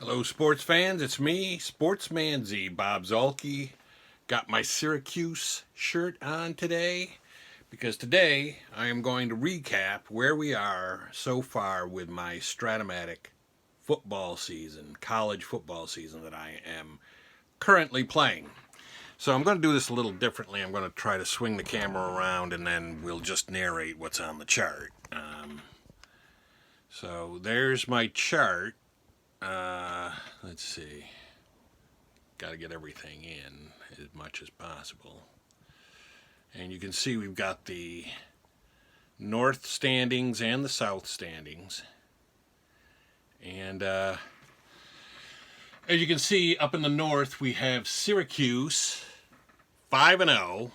Hello, sports fans. It's me, Sportsman Z, Bob Zolke. Got my Syracuse shirt on today because today I am going to recap where we are so far with my Strat-O-Matic football season, college football season that I am currently playing. So I'm going to do this a little differently. I'm going to try to swing the camera around and then we'll just narrate what's on the chart. So there's my chart. Let's see. Got to get everything in as much as possible. And you can see we've got the north standings and the south standings. And as you can see, up in the north, we have Syracuse 5-0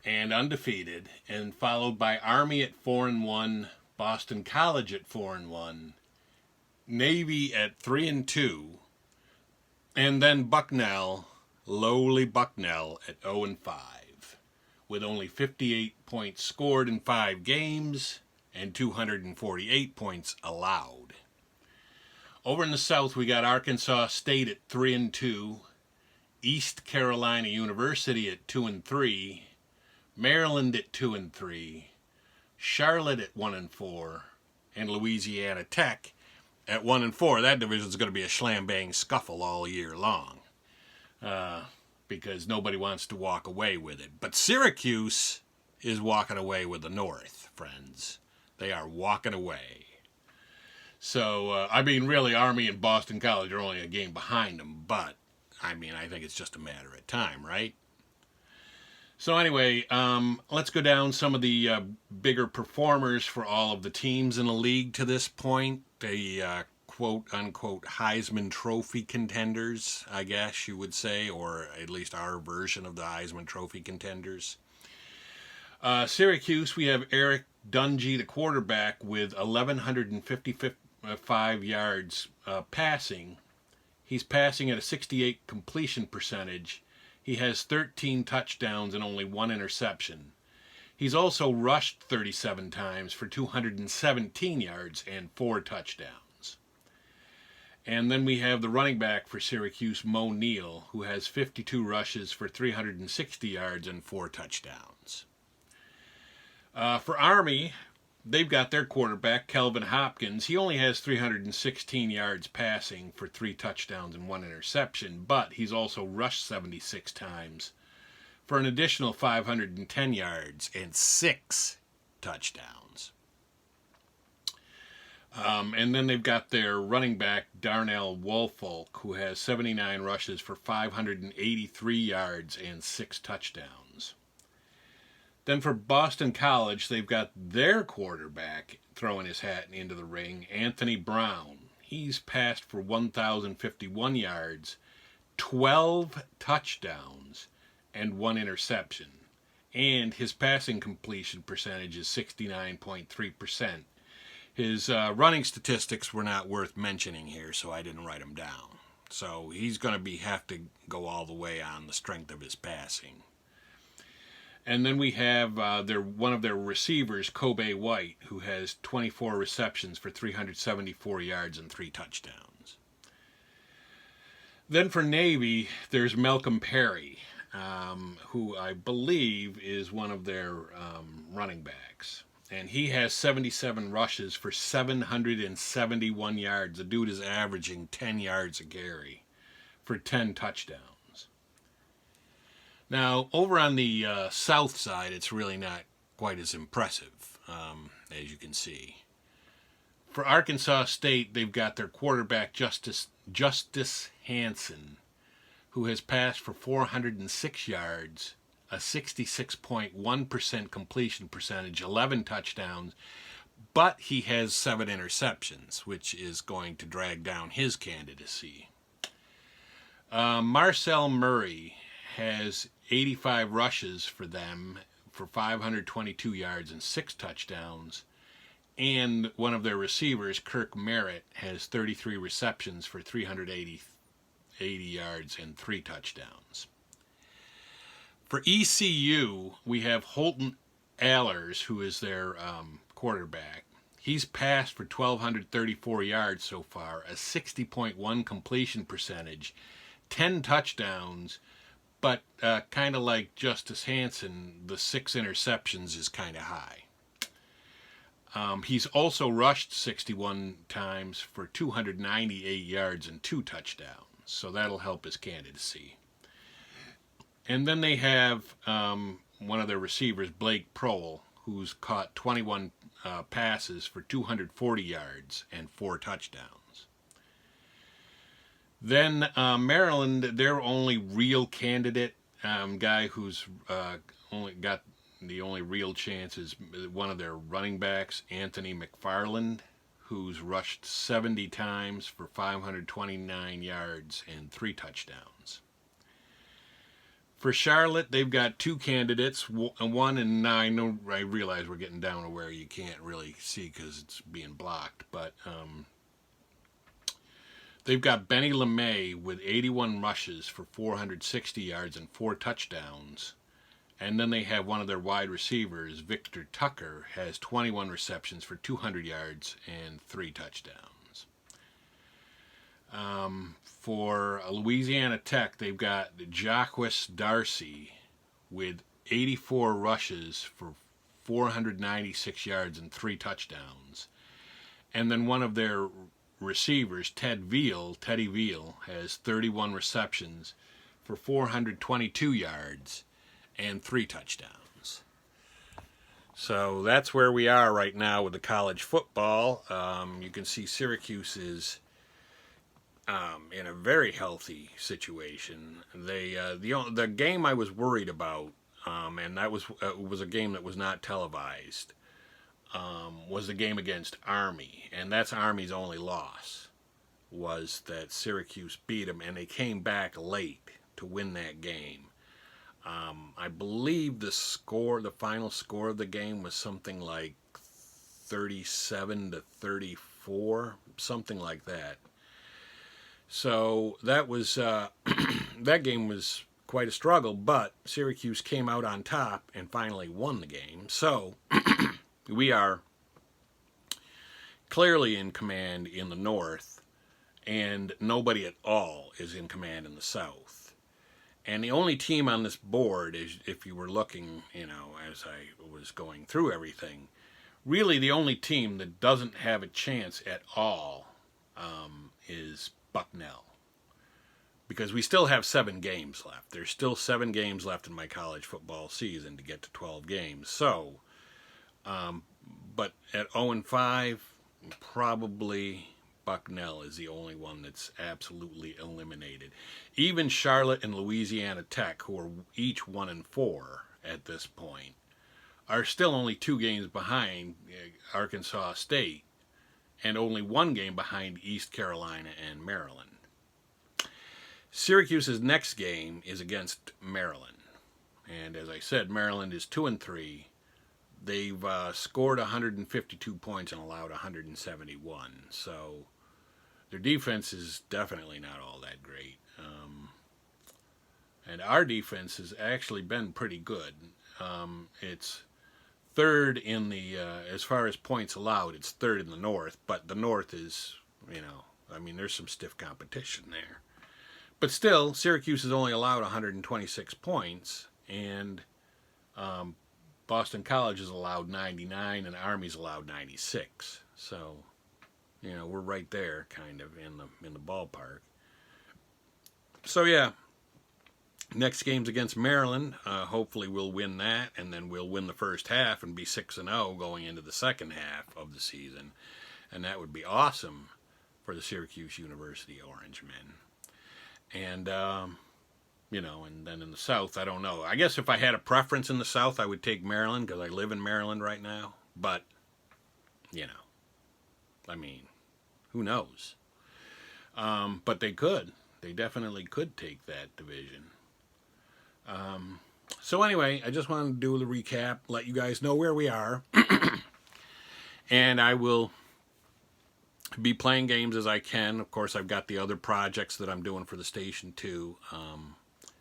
and undefeated, and followed by Army at 4-1, Boston College at 4-1, Navy at 3-2, and then Bucknell, lowly Bucknell at 0-5, with only 58 points scored in 5 games and 248 points allowed. Over in the south, we got Arkansas State at 3-2, East Carolina University at 2-3, Maryland at 2-3, Charlotte at 1-4, and Louisiana Tech at 1-4. That division is going to be a slam-bang scuffle all year long because nobody wants to walk away with it. But Syracuse is walking away with the North, friends. They are walking away. So, really, Army and Boston College are only a game behind them, but, I think it's just a matter of time, right? So anyway, let's go down some of the bigger performers for all of the teams in the league to this point. The quote-unquote Heisman Trophy contenders, I guess you would say, or at least our version of the Heisman Trophy contenders. Syracuse, we have Eric Dungy, the quarterback, with 1,155 yards passing. He's passing at a 68 completion percentage. He has 13 touchdowns and only 1 interception. He's also rushed 37 times for 217 yards and 4 touchdowns. And then we have the running back for Syracuse, Mo Neal, who has 52 rushes for 360 yards and 4 touchdowns. For Army, they've got their quarterback, Kelvin Hopkins. He only has 316 yards passing for 3 touchdowns and 1 interception, but he's also rushed 76 times for an additional 510 yards and 6 touchdowns. And then they've got their running back, Darnell Woolfolk, who has 79 rushes for 583 yards and 6 touchdowns. Then for Boston College, they've got their quarterback throwing his hat into the ring, Anthony Brown. He's passed for 1,051 yards, 12 touchdowns, and 1 interception. And his passing completion percentage is 69.3%. His running statistics were not worth mentioning here, so I didn't write them down. So he's going to have to go all the way on the strength of his passing. And then we have one of their receivers, Kobe White, who has 24 receptions for 374 yards and 3 touchdowns. Then for Navy, there's Malcolm Perry, who I believe is one of their running backs. And he has 77 rushes for 771 yards. The dude is averaging 10 yards a carry for 10 touchdowns. Now, over on the south side, it's really not quite as impressive, as you can see. For Arkansas State, they've got their quarterback, Justice Hansen, who has passed for 406 yards, a 66.1% completion percentage, 11 touchdowns, but he has 7 interceptions, which is going to drag down his candidacy. Marcel Murray has 85 rushes for them for 522 yards and 6 touchdowns. And one of their receivers, Kirk Merritt, has 33 receptions for 380 yards and 3 touchdowns. For ECU, we have Holton Allers, who is their quarterback. He's passed for 1,234 yards so far, a 60.1 completion percentage, 10 touchdowns, but kind of like Justice Hansen, the 6 interceptions is kind of high. He's also rushed 61 times for 298 yards and 2 touchdowns, so that'll help his candidacy. And then they have one of their receivers, Blake Prohl, who's caught 21 passes for 240 yards and 4 touchdowns. Then Maryland, their only real candidate, guy who's only got the only real chance is one of their running backs, Anthony McFarland, who's rushed 70 times for 529 yards and 3 touchdowns. For Charlotte, they've got 2 candidates, 1 and 9. I realize we're getting down to where you can't really see because it's being blocked, but they've got Benny LeMay with 81 rushes for 460 yards and 4 touchdowns. And then they have one of their wide receivers, Victor Tucker, has 21 receptions for 200 yards and 3 touchdowns. For Louisiana Tech, they've got Jacques Darcy with 84 rushes for 496 yards and 3 touchdowns. And then one of their receivers, Teddy Veal, has 31 receptions for 422 yards and 3 touchdowns. So that's where we are right now with the college football. You can see Syracuse is in a very healthy situation. The game I was worried about, and that was a game that was not televised, was the game against Army, and that's Army's only loss, was that Syracuse beat them, and they came back late to win that game. I believe the final score of the game was something like 37-34, something like that. So that was that game was quite a struggle, but Syracuse came out on top and finally won the game. So we are clearly in command in the North, and nobody at all is in command in the South. And the only team on this board is, if you were looking, as I was going through everything, really the only team that doesn't have a chance at all is Bucknell. Because we still have 7 games left. There's still 7 games left in my college football season to get to 12 games. So, but at 0-5, probably Bucknell is the only one that's absolutely eliminated. Even Charlotte and Louisiana Tech, who are each 1-4 at this point, are still only 2 games behind Arkansas State and only 1 game behind East Carolina and Maryland. Syracuse's next game is against Maryland. And as I said, Maryland is 2-3. They've scored 152 points and allowed 171. So their defense is definitely not all that great. And our defense has actually been pretty good. It's third in the, as far as points allowed, it's third in the North. But the North is, there's some stiff competition there. But still, Syracuse has only allowed 126 points, and Boston College has allowed 99, and Army's allowed 96. So, we're right there, kind of in the ballpark. So yeah, next game's against Maryland. Hopefully, we'll win that, and then we'll win the first half and be 6-0 going into the second half of the season, and that would be awesome for the Syracuse University Orangemen. And, and then in the South, I don't know. I guess if I had a preference in the South, I would take Maryland because I live in Maryland right now. But, who knows? But they could. They definitely could take that division. So anyway, I just wanted to do the recap, let you guys know where we are. And I will be playing games as I can. Of course, I've got the other projects that I'm doing for the station too.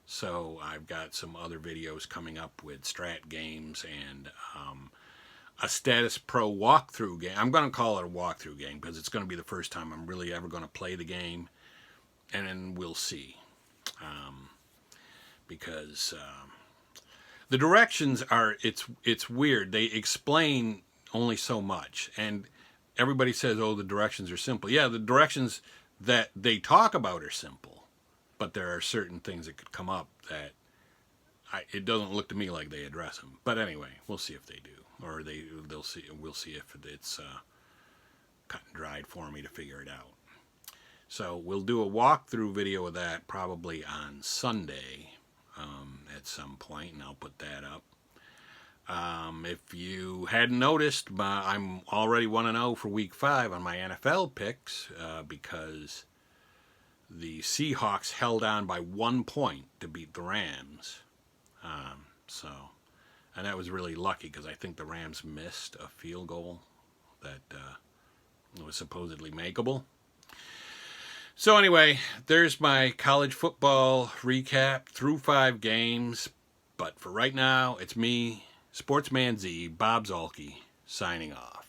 So I've got some other videos coming up with Strat games, and a Status Pro walkthrough game. I'm going to call it a walkthrough game because it's going to be the first time I'm really ever going to play the game, and then we'll see. Because the directions are, it's weird. They explain only so much, and everybody says, oh, the directions are simple. Yeah, the directions that they talk about are simple, but there are certain things that could come up that it doesn't look to me like they address them. But anyway, we'll see if they do, or they'll see. We'll see if it's cut and dried for me to figure it out. So we'll do a walkthrough video of that probably on Sunday at some point, and I'll put that up. If you hadn't noticed, I'm already 1-0 for Week 5 on my NFL picks because the Seahawks held on by 1 point to beat the Rams. And that was really lucky because I think the Rams missed a field goal that was supposedly makeable. So anyway, there's my college football recap through 5 games. But for right now, it's me, Sportsman Z, Bob Zolke, signing off.